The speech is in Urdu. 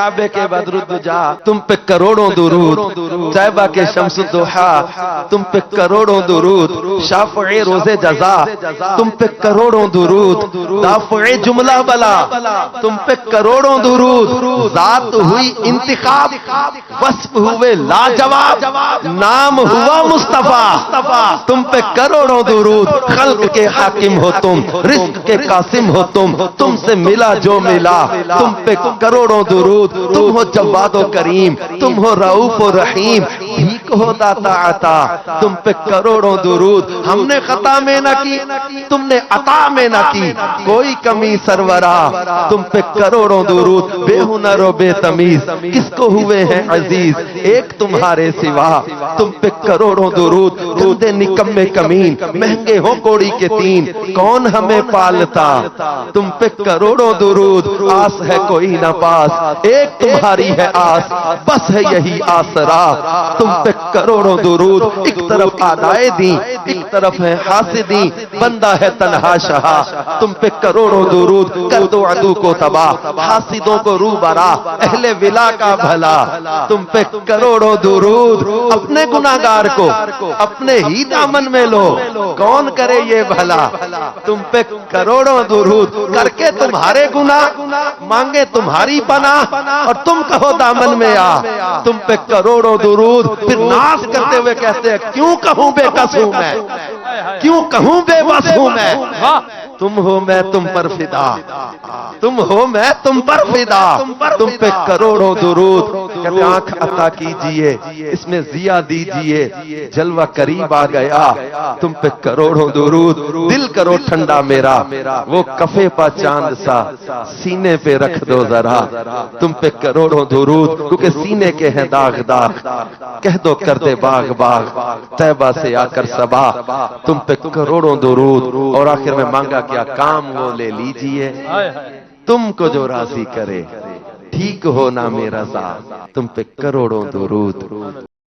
کعبے کے بدر الدجا تم پہ کروڑوں درود، طیبہ کے شمس الضحا تم پہ کروڑوں درود، شافع روز جزا تم پہ کروڑوں درود، دافع جملہ بلا تم پہ کروڑوں درود، ذات ہوئی انتخاب وصف ہوئے لاجواب نام ہوا مصطفیٰ تم پہ کروڑوں درود، خلق کے حاکم ہو تم، رزق کے قاسم ہو تم سے ملا جو ملا تم پہ کروڑوں درود، تم ہو جواد و کریم، تم ہو رؤوف و رحیم، بھیک ہو داتا عطا تم پہ کروڑوں درود، ہم نے خطا میں نہ کی تم نے عطا میں نہ کی، کوئی کمی سرورا تم پہ کروڑوں درود، بے ہنر و بے تمیز کس کو ہوئے ہیں عزیز ایک تمہارے سوا تم پہ کروڑوں درود، گندے نکمے کمین مہنگے ہو کوڑی کے تین کون ہمیں پالتا تم پہ کروڑوں درود، آس ہے کوئی نہ پاس ایک تمہاری ہے آس بس ہے یہی آسرا تم پہ کروڑوں درود، ایک طرف آدائے دیں ایک طرف ہے حاسدیں بندہ ہے تنہا شہا تم پہ کروڑوں درود، کر دو عدو کو تباہ حاسدوں کو روبرا اہل ولا کا بھلا تم پہ کروڑوں درود، اپنے گناہگار کو اپنے ہی دامن میں لو کون کرے یہ بھلا تم پہ کروڑوں درود، کر کے تمہارے گناہ مانگے تمہاری پناہ اور تم کہو دامن میں آ تم پہ کروڑوں درود، پھر ناز کرتے ہوئے کہتے ہیں کیوں کہوں بے کس ہوں میں کیوں کہوں بے بس ہوں میں، تم ہو میں تم پر فدا تم ہو میں تم پر فدا تم پہ کروڑوں درود، کہتے آنکھ عطا کیجئے اس میں ضیا دیجئے جلوہ قریب آ گیا تم پہ کروڑوں درود، دل کرو ٹھنڈا میرا وہ کفے پا چاند سا سینے پہ رکھ دو ذرا تم پہ کروڑوں درود، کیونکہ سینے کے ہیں داغ داغ کہہ دو کر دے باغ باغ طیبہ سے آ کر صبا تم پہ کروڑوں درود، اور آخر میں مانگا کیا کام وہ لے لیجئے تم کو جو راضی کرے ٹھیک ہونا میرا ذات تم پہ کروڑوں درود۔